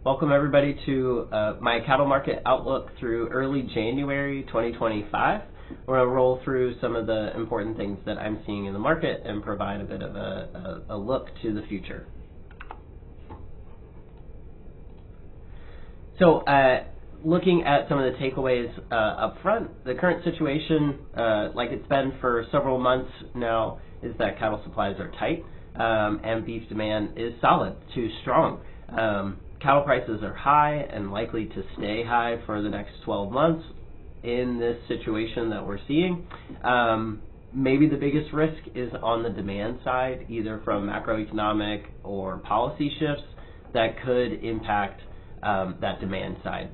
Welcome everybody to my cattle market outlook through early January 2025. We're going to roll through some of the important things that I'm seeing in the market and provide a bit of a look to the future. So looking at some of the takeaways up front, the current situation, like it's been for several months now, is that cattle supplies are tight and beef demand is solid to strong. Cattle prices are high and likely to stay high for the next 12 months in this situation that we're seeing. Maybe the biggest risk is on the demand side, either from macroeconomic or policy shifts that could impact that demand side.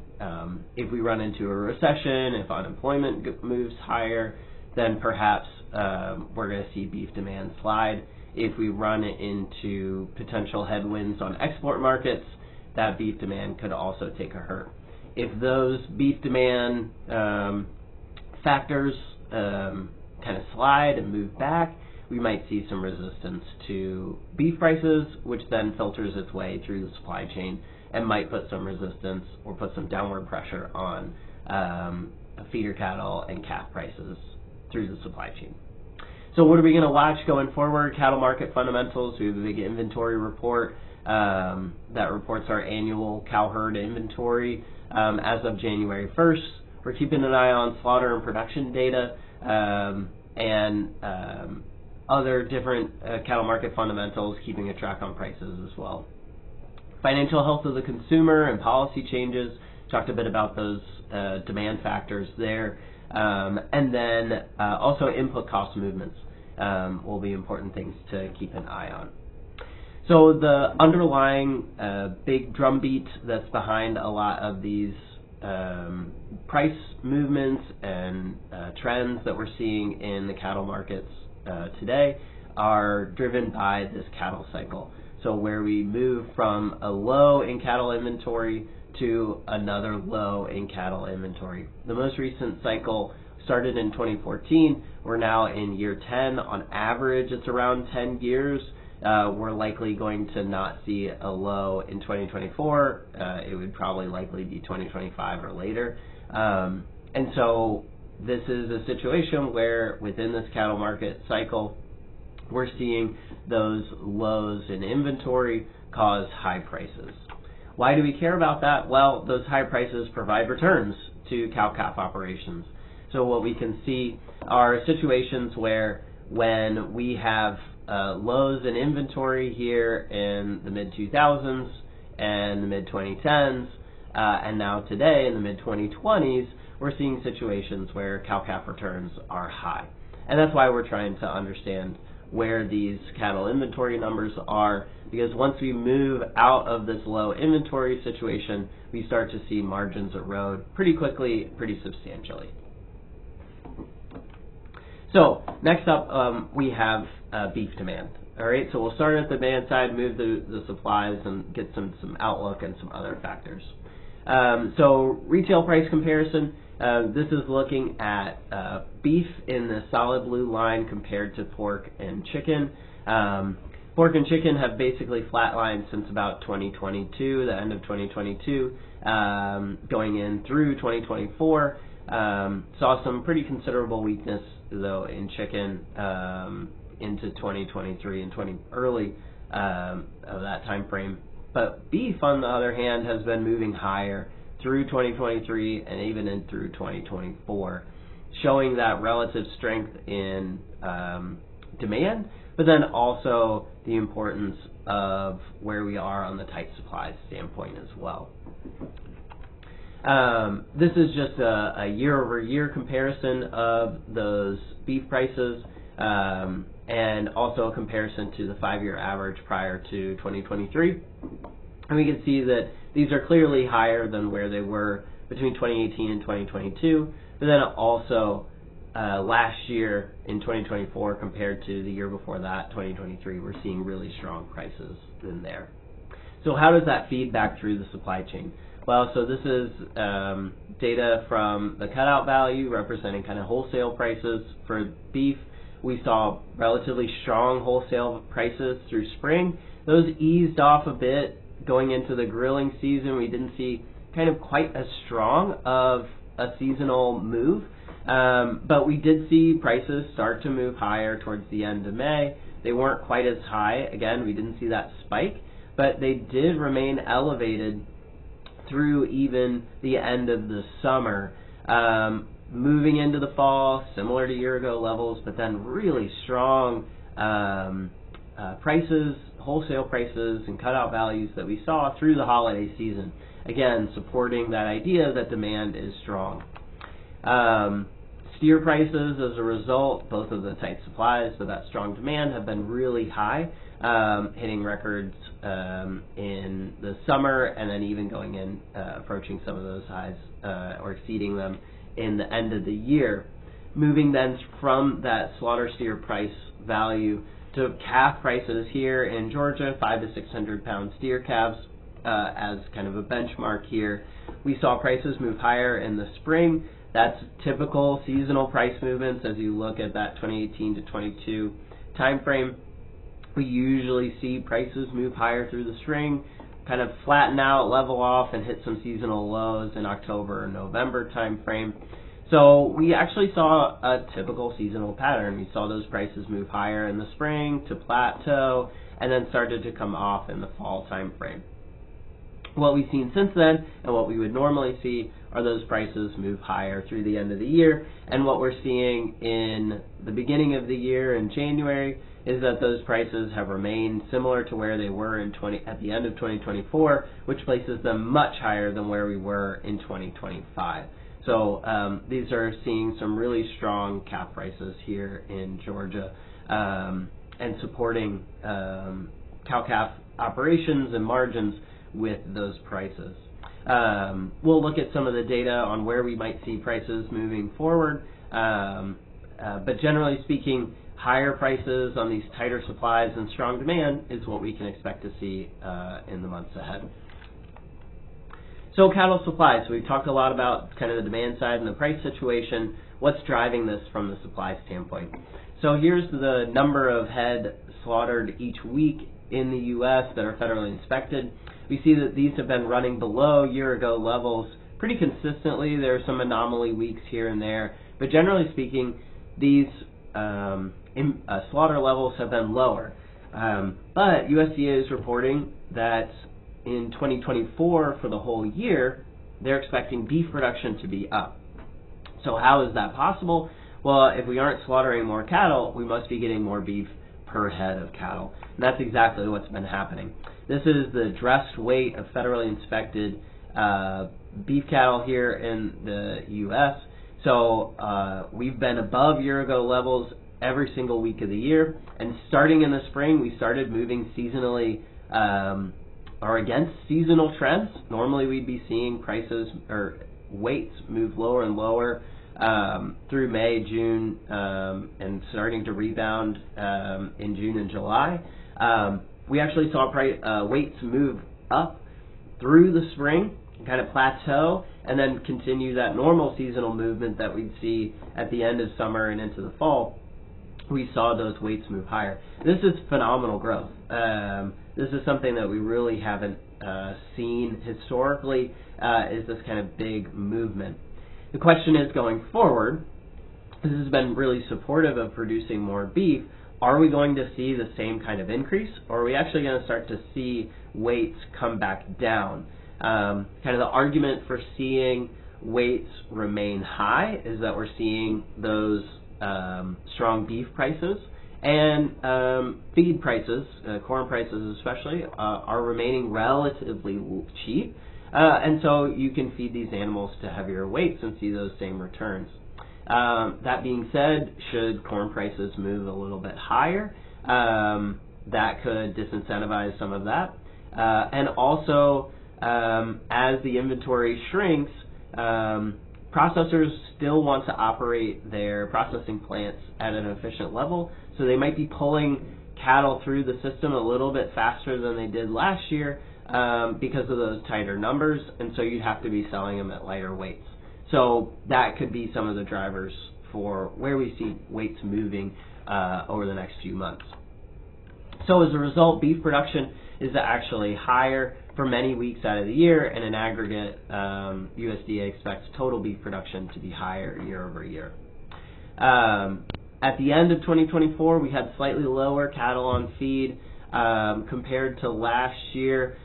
If we run into a recession, if unemployment moves higher, then perhaps we're going to see beef demand slide. If we run into potential headwinds on export markets, that beef demand could also take a hurt. If those beef demand factors kind of slide and move back, we might see some resistance to beef prices, which then filters its way through the supply chain and might put some resistance or put some downward pressure on feeder cattle and calf prices through the supply chain. So what are we going to watch going forward? Cattle market fundamentals. We have a big inventory report that reports our annual cow herd inventory as of January 1st. We're keeping an eye on slaughter and production data and other different cattle market fundamentals, keeping a track on prices as well. Financial health of the consumer and policy changes. Talked a bit about those demand factors there. And then also input cost movements will be important things to keep an eye on. So the underlying big drumbeat that's behind a lot of these price movements and trends that we're seeing in the cattle markets today are driven by this cattle cycle. So where we move from a low in cattle inventory to another low in cattle inventory. The most recent cycle started in 2014. We're now in year 10. On average, it's around 10 years. We're likely going to not see a low in 2024. It would probably likely be 2025 or later. And so this is a situation where within this cattle market cycle, we're seeing those lows in inventory cause high prices. Why do we care about that? Well, those high prices provide returns to cow-calf operations. So what we can see are situations where when we have lows in inventory here in the mid-2000s and the mid-2010s, and now today in the mid-2020s, we're seeing situations where cow-calf returns are high. And that's why we're trying to understand where these cattle inventory numbers are, because once we move out of this low inventory situation, we start to see margins erode pretty quickly, pretty substantially. So next up, we have beef demand. All right, so we'll start at the demand side, move the supplies, and get some outlook and some other factors. So retail price comparison. This is looking at beef in the solid blue line compared to pork and chicken. Pork and chicken have basically flatlined since about 2022, the end of 2022, going in through 2024. Saw some pretty considerable weakness, though, in chicken into 2023 and early of that time frame. But beef, on the other hand, has been moving higher through 2023 and even in through 2024, showing that relative strength in demand, but then also the importance of where we are on the tight supply standpoint as well. This is just a year-over-year comparison of those beef prices and also a comparison to the 5-year average prior to 2023. And we can see that these are clearly higher than where they were between 2018 and 2022, but then also last year in 2024 compared to the year before that, 2023, we're seeing really strong prices in there. So how does that feed back through the supply chain? Well, so this is data from the cutout value representing kind of wholesale prices for beef. We saw relatively strong wholesale prices through spring. Those eased off a bit going into the grilling season, we didn't see kind of quite as strong of a seasonal move, but we did see prices start to move higher towards the end of May. They weren't quite as high. Again, we didn't see that spike, but they did remain elevated through even the end of the summer. Moving into the fall, similar to year-ago levels, but then really strong prices, wholesale prices, and cutout values that we saw through the holiday season. Again, supporting that idea that demand is strong. Steer prices, as a result, both of the tight supplies but that strong demand, have been really high, hitting records in the summer, and then even going in, approaching some of those highs or exceeding them in the end of the year. Moving then from that slaughter steer price value to calf prices here in Georgia, 500 to 600 pound steer calves as kind of a benchmark here. We saw prices move higher in the spring. That's typical seasonal price movements as you look at that 2018 to 22 time frame. We usually see prices move higher through the spring, kind of flatten out, level off, and hit some seasonal lows in October or November time frame. So we actually saw a typical seasonal pattern. We saw those prices move higher in the spring to plateau, and then started to come off in the fall time frame. What we've seen since then, and what we would normally see, are those prices move higher through the end of the year. And what we're seeing in the beginning of the year in January is that those prices have remained similar to where they were at the end of 2024, which places them much higher than where we were in 2025. So these are seeing some really strong calf prices here in Georgia, and supporting cow-calf operations and margins with those prices. We'll look at some of the data on where we might see prices moving forward, but generally speaking, higher prices on these tighter supplies and strong demand is what we can expect to see in the months ahead. So cattle supply. So we've talked a lot about kind of the demand side and the price situation. What's driving this from the supply standpoint? So here's the number of head slaughtered each week in the U.S. that are federally inspected. We see that these have been running below year-ago levels pretty consistently. There are some anomaly weeks here and there, but generally speaking, these slaughter levels have been lower. But USDA is reporting that in 2024, for the whole year, they're expecting beef production to be up. So how is that possible? Well, if we aren't slaughtering more cattle, we must be getting more beef per head of cattle. And that's exactly what's been happening. This is the dressed weight of federally inspected beef cattle here in the U.S. So we've been above year-ago levels every single week of the year. And starting in the spring, we started moving seasonally or against seasonal trends. Normally we'd be seeing prices or weights move lower and lower through May, June, and starting to rebound in June and July. We actually saw weights move up through the spring, kind of plateau, and then continue that normal seasonal movement that we'd see at the end of summer and into the fall. We saw those weights move higher. This is phenomenal growth. This is something that we really haven't seen historically, is this kind of big movement. The question is, going forward, this has been really supportive of producing more beef. Are we going to see the same kind of increase, or are we actually going to start to see weights come back down? Kind of the argument for seeing weights remain high is that we're seeing those strong beef prices and feed prices, corn prices especially, are remaining relatively cheap. And so you can feed these animals to heavier weights and see those same returns. That being said, should corn prices move a little bit higher, that could disincentivize some of that. And also, as the inventory shrinks, processors still want to operate their processing plants at an efficient level, so they might be pulling cattle through the system a little bit faster than they did last year because of those tighter numbers, and so you'd have to be selling them at lighter weights. So that could be some of the drivers for where we see weights moving over the next few months. So as a result, beef production is actually higher for many weeks out of the year, and in aggregate, USDA expects total beef production to be higher year over year. At the end of 2024, we had slightly lower cattle on feed compared to last year.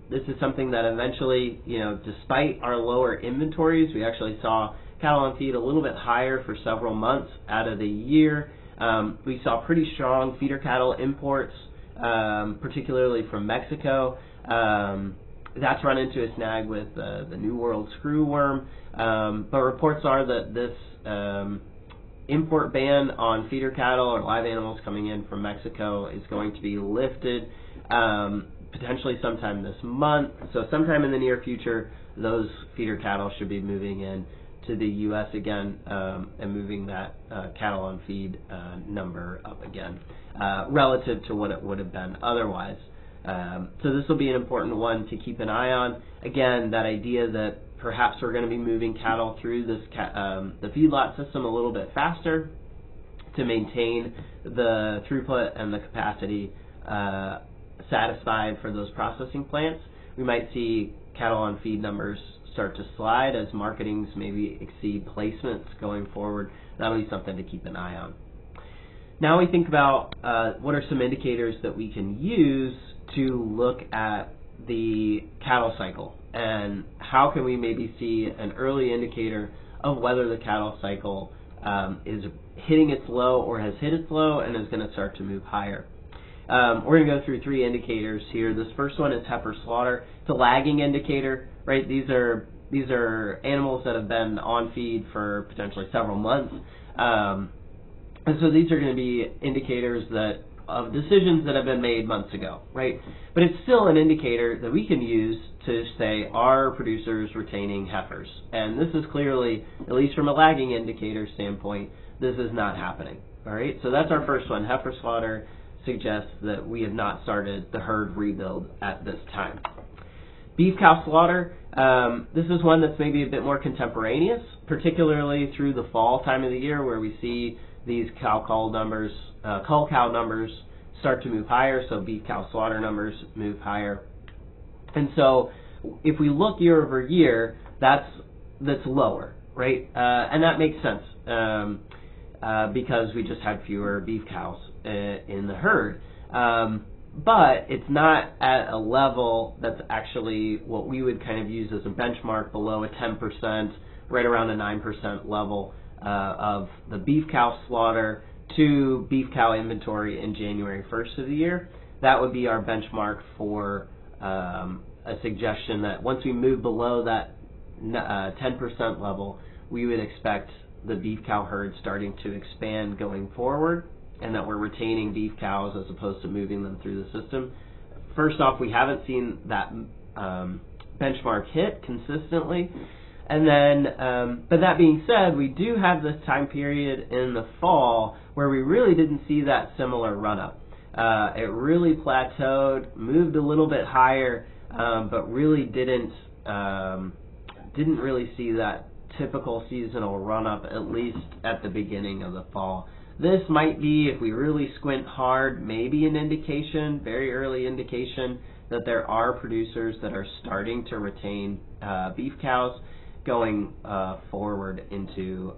This is something that eventually, despite our lower inventories, we actually saw cattle on feed a little bit higher for several months out of the year. We saw pretty strong feeder cattle imports, particularly from Mexico. That's run into a snag with the New World screwworm, but reports are that this import ban on feeder cattle or live animals coming in from Mexico is going to be lifted potentially sometime this month. So sometime in the near future, those feeder cattle should be moving in to the U.S. again and moving that cattle on feed number up again relative to what it would have been otherwise. So this will be an important one to keep an eye on. Again, that idea that perhaps we're going to be moving cattle through this the feedlot system a little bit faster to maintain the throughput and the capacity satisfied for those processing plants. We might see cattle on feed numbers start to slide as marketings maybe exceed placements going forward. That'll be something to keep an eye on. Now we think about what are some indicators that we can use to look at the cattle cycle, and how can we maybe see an early indicator of whether the cattle cycle is hitting its low or has hit its low and is going to start to move higher. We're going to go through three indicators here. This first one is heifer slaughter. It's a lagging indicator, right? These are animals that have been on feed for potentially several months, and so these are going to be indicators of decisions that have been made months ago, right? But it's still an indicator that we can use to say, are producers retaining heifers? And this is clearly, at least from a lagging indicator standpoint, this is not happening, all right? So that's our first one. Heifer slaughter suggests that we have not started the herd rebuild at this time. Beef cow slaughter, this is one that's maybe a bit more contemporaneous, particularly through the fall time of the year where we see these cull cow numbers start to move higher, so beef cow slaughter numbers move higher. And so if we look year over year, that's lower, right? And that makes sense because we just had fewer beef cows in the herd. But it's not at a level that's actually what we would kind of use as a benchmark, below a 10%, right around a 9% level of the beef cow slaughter to beef cow inventory in January 1st of the year. That would be our benchmark for a suggestion that once we move below that 10% level, we would expect the beef cow herd starting to expand going forward, and that we're retaining beef cows as opposed to moving them through the system. First off, we haven't seen that benchmark hit consistently. And then, but that being said, we do have this time period in the fall where we really didn't see that similar run-up. It really plateaued, moved a little bit higher, but really didn't really see that typical seasonal run-up, at least at the beginning of the fall. This might be, if we really squint hard, maybe an indication, very early indication, that there are producers that are starting to retain beef cows going forward into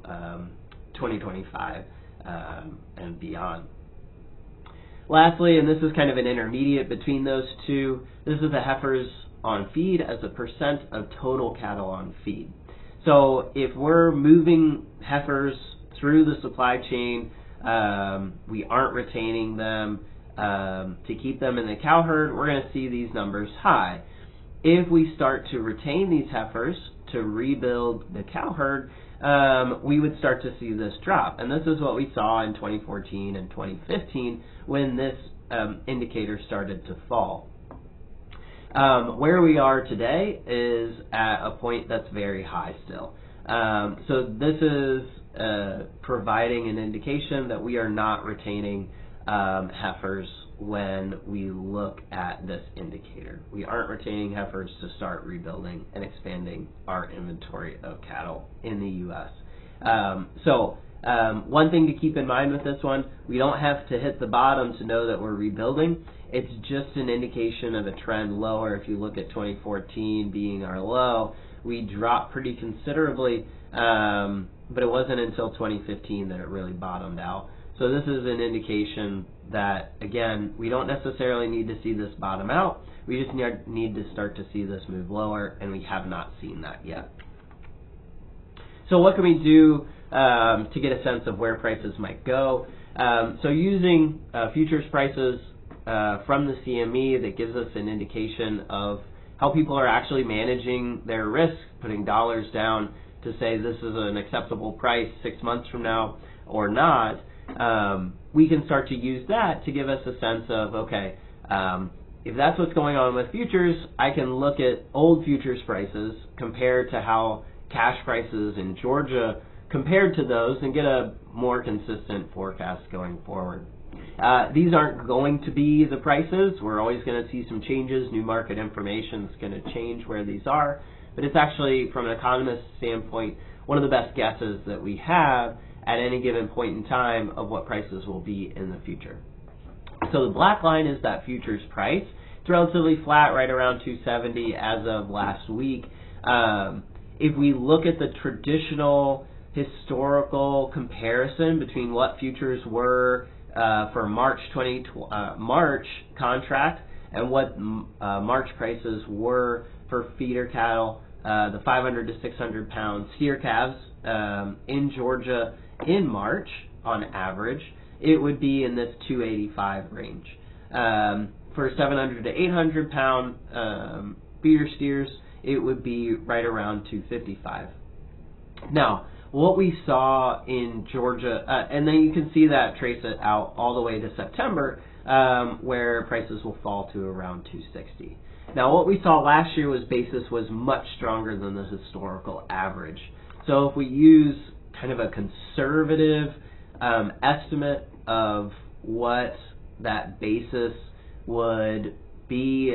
2025 and beyond. Lastly, and this is kind of an intermediate between those two, this is the heifers on feed as a percent of total cattle on feed. So if we're moving heifers through the supply chain, we aren't retaining them to keep them in the cow herd, we're going to see these numbers high. If we start to retain these heifers to rebuild the cow herd, we would start to see this drop. And this is what we saw in 2014 and 2015 when this indicator started to fall. Where we are today is at a point that's very high still. So this is providing an indication that we are not retaining heifers when we look at this indicator. We aren't retaining heifers to start rebuilding and expanding our inventory of cattle in the U.S. So one thing to keep in mind with this one, we don't have to hit the bottom to know that we're rebuilding. It's just an indication of a trend lower. If you look at 2014 being our low, we dropped pretty considerably, but it wasn't until 2015 that it really bottomed out. So this is an indication that, again, we don't necessarily need to see this bottom out. We just need to start to see this move lower, and we have not seen that yet. So what can we do to get a sense of where prices might go? So using futures prices from the CME, that gives us an indication of how people are actually managing their risk, putting dollars down to say this is an acceptable price 6 months from now or not. We can start to use that to give us a sense of, okay, if that's what's going on with futures, I can look at old futures prices compared to how cash prices in Georgia compared to those and get a more consistent forecast going forward. These aren't going to be the prices. We're always going to see some changes. New market information is going to change where these are. But it's actually, from an economist's standpoint, one of the best guesses that we have at any given point in time of what prices will be in the future. So the black line is that futures price. It's relatively flat, right around 270 as of last week. If we look at the traditional historical comparison between what futures were for March contract and what March prices were for feeder cattle, the 500 to 600 pound steer calves in Georgia in March on average, it would be in this 285 range. For 700 to 800 pound feeder steers, it would be right around 255. Now, what we saw in Georgia, and then you can see that, trace it out all the way to September, where prices will fall to around 260. Now, what we saw last year was basis was much stronger than the historical average. So if we use kind of a conservative estimate of what that basis would be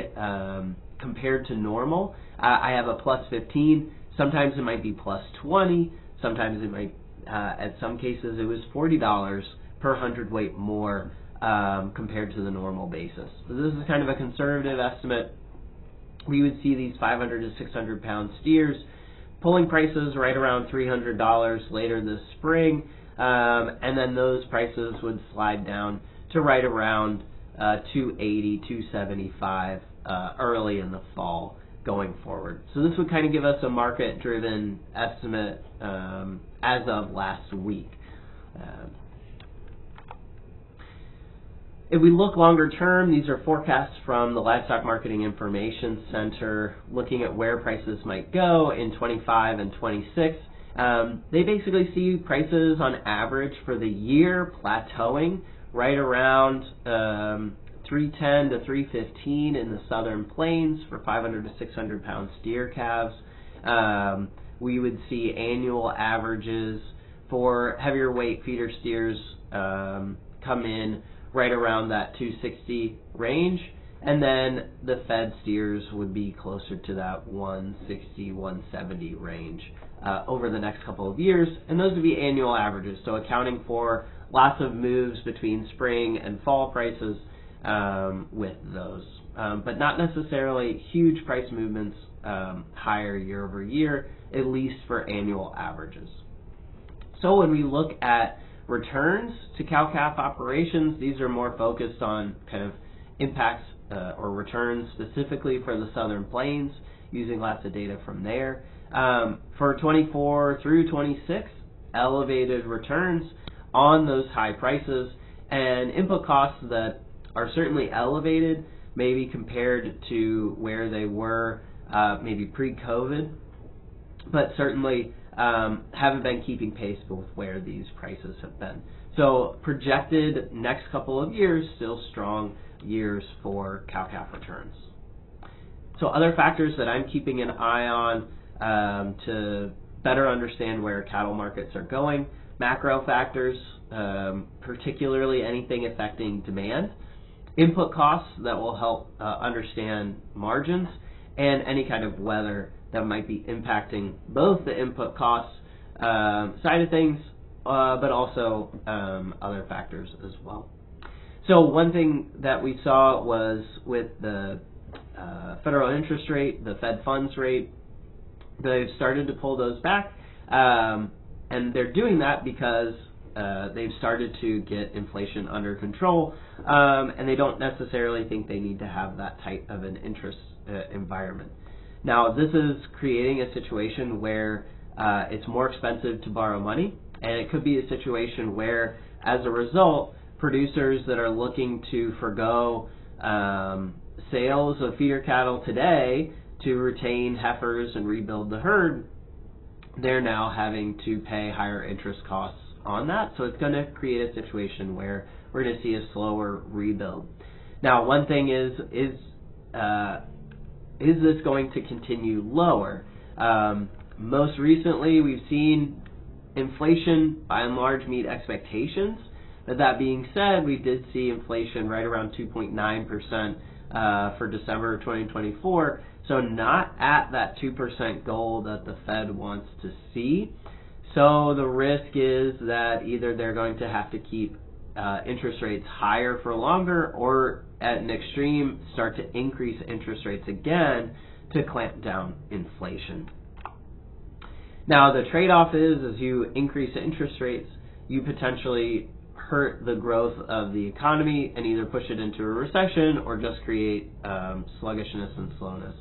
compared to normal, I have a plus 15. Sometimes it might be plus 20. Sometimes it might, at some cases, it was $40 per hundredweight more compared to the normal basis. So this is kind of a conservative estimate. We would see these 500 to 600 pound steers pulling prices right around $300 later this spring, and then those prices would slide down to right around 280, 275 early in the fall going forward. So this would kind of give us a market-driven estimate as of last week. If we look longer term, these are forecasts from the Livestock Marketing Information Center looking at where prices might go in 25 and 26. They basically see prices on average for the year plateauing right around 310 to 315 in the southern plains for 500 to 600 pound steer calves. We would see annual averages for heavier weight feeder steers come in right around that 260 range, and then the fed steers would be closer to that 160, 170 range over the next couple of years, and those would be annual averages, so accounting for lots of moves between spring and fall prices with those, but not necessarily huge price movements higher year over year, at least for annual averages. So when we look at returns to cow-calf operations, these are more focused on kind of impacts or returns specifically for the southern plains, using lots of data from there. For 24 through 26, elevated returns on those high prices and input costs that are certainly elevated, maybe compared to where they were maybe pre-COVID, but certainly haven't been keeping pace with where these prices have been. So projected next couple of years, still strong years for cow-calf returns. So other factors that I'm keeping an eye on to better understand where cattle markets are going, macro factors, particularly anything affecting demand, input costs that will help understand margins, and any kind of weather that might be impacting both the input costs side of things, but also other factors as well. So one thing that we saw was with the federal interest rate, the Fed funds rate, they've started to pull those back, and they're doing that because they've started to get inflation under control, and they don't necessarily think they need to have that tight of an interest environment. Now, this is creating a situation where it's more expensive to borrow money, and it could be a situation where, as a result, producers that are looking to forgo sales of feeder cattle today to retain heifers and rebuild the herd, they're now having to pay higher interest costs on that. So it's going to create a situation where we're going to see a slower rebuild. Now, one thing is this going to continue lower? Most recently, we've seen inflation by and large meet expectations. But that being said, we did see inflation right around 2.9% for December of 2024. So not at that 2% goal that the Fed wants to see. So the risk is that either they're going to have to keep interest rates higher for longer, or at an extreme start to increase interest rates again to clamp down inflation. Now the trade-off is, as you increase interest rates, you potentially hurt the growth of the economy and either push it into a recession or just create sluggishness and slowness.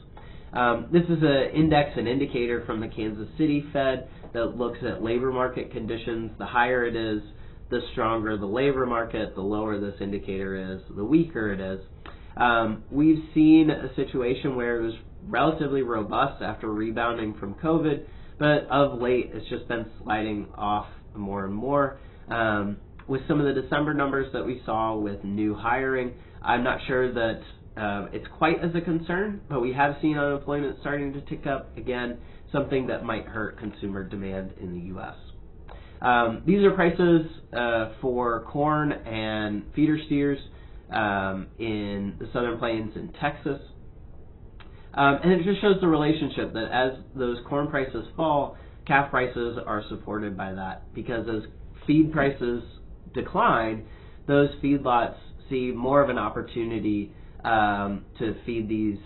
This is an index, an indicator from the Kansas City Fed that looks at labor market conditions. The higher it is, the stronger the labor market. The lower this indicator is, the weaker it is. We've seen a situation where it was relatively robust after rebounding from COVID, but of late it's just been sliding off more and more. With some of the December numbers that we saw with new hiring, I'm not sure that it's quite as a concern, but we have seen unemployment starting to tick up again, something that might hurt consumer demand in the U.S. These are prices for corn and feeder steers in the Southern Plains in Texas. And it just shows the relationship that as those corn prices fall, calf prices are supported by that, because as feed prices decline, those feedlots see more of an opportunity to feed these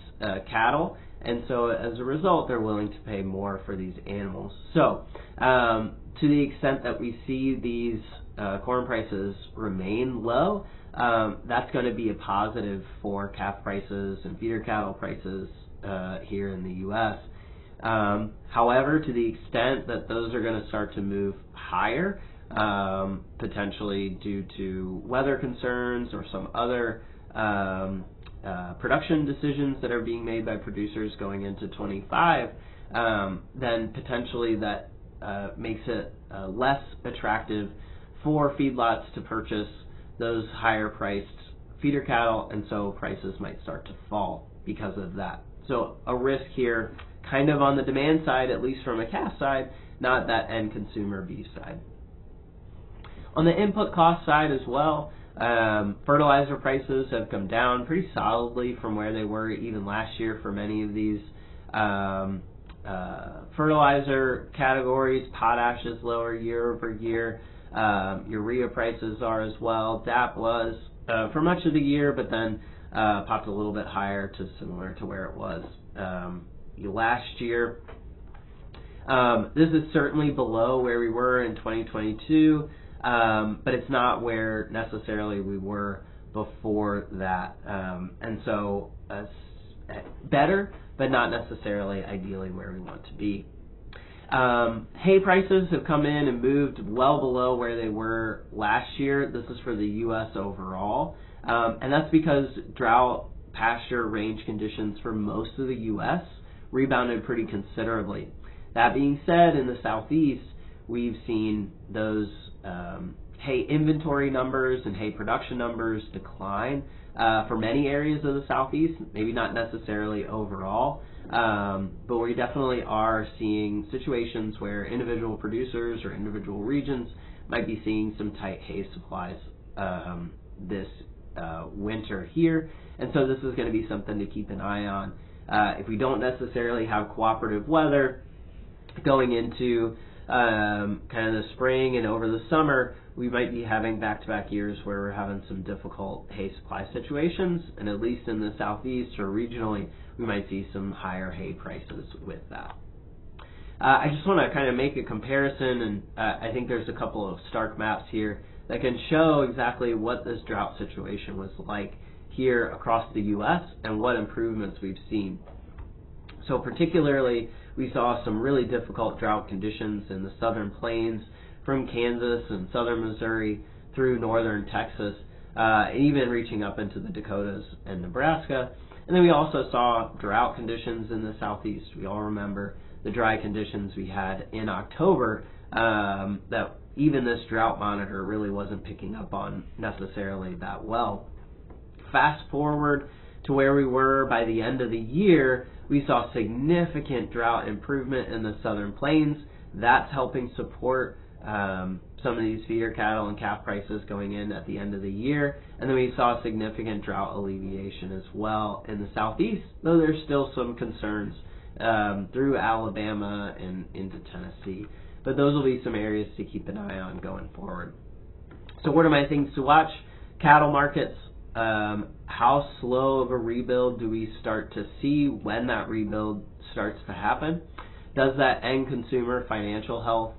cattle, and so as a result, they're willing to pay more for these animals. So, to the extent that we see these corn prices remain low, that's going to be a positive for calf prices and feeder cattle prices here in the U.S. However, to the extent that those are going to start to move higher, potentially due to weather concerns or some other production decisions that are being made by producers going into 25, then potentially that makes it less attractive for feedlots to purchase those higher priced feeder cattle, and so prices might start to fall because of that. So a risk here kind of on the demand side, at least from a calf side, not that end consumer beef side. On the input cost side as well, fertilizer prices have come down pretty solidly from where they were even last year for many of these fertilizer categories. Potash is lower year over year. Urea prices are as well. DAP was for much of the year, but then popped a little bit higher to similar to where it was last year. This is certainly below where we were in 2022. But it's not where necessarily we were before that. And so better, but not necessarily ideally where we want to be. Hay prices have come in and moved well below where they were last year. This is for the U.S. overall. And that's because drought, pasture, range conditions for most of the U.S. rebounded pretty considerably. That being said, in the Southeast, we've seen those hay inventory numbers and hay production numbers decline for many areas of the Southeast, maybe not necessarily overall, but we definitely are seeing situations where individual producers or individual regions might be seeing some tight hay supplies this winter here, and so this is going to be something to keep an eye on. If we don't necessarily have cooperative weather going into kind of the spring and over the summer, we might be having back-to-back years where we're having some difficult hay supply situations, and at least in the southeast or regionally, we might see some higher hay prices with that. I just want to kind of make a comparison, and I think there's a couple of stark maps here that can show exactly what this drought situation was like here across the U.S. and what improvements we've seen. So particularly, we saw some really difficult drought conditions in the southern plains from Kansas and southern Missouri through northern Texas, even reaching up into the Dakotas and Nebraska. And then we also saw drought conditions in the southeast. We all remember the dry conditions we had in October that even this drought monitor really wasn't picking up on necessarily that well. Fast forward to where we were by the end of the year, we saw significant drought improvement in the southern plains. That's helping support some of these feeder cattle and calf prices going in at the end of the year. And then we saw significant drought alleviation as well in the southeast, though there's still some concerns through Alabama and into Tennessee. But those will be some areas to keep an eye on going forward. So what are my things to watch? Cattle markets. How slow of a rebuild do we start to see when that rebuild starts to happen? Does that end consumer financial health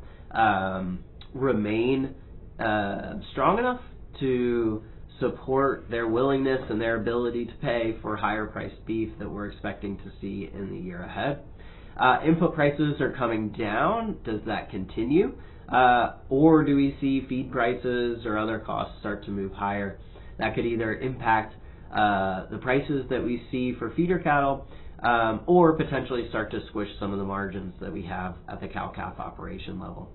remain strong enough to support their willingness and their ability to pay for higher priced beef that we're expecting to see in the year ahead? Input prices are coming down. Does that continue? Or do we see feed prices or other costs start to move higher? That could either impact the prices that we see for feeder cattle or potentially start to squish some of the margins that we have at the cow-calf operation level.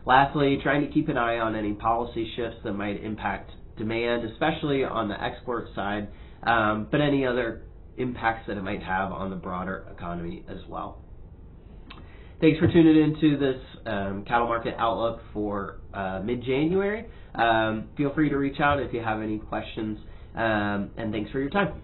Lastly, trying to keep an eye on any policy shifts that might impact demand, especially on the export side, but any other impacts that it might have on the broader economy as well. Thanks for tuning into this cattle market outlook for mid-January. Feel free to reach out if you have any questions, and thanks for your time.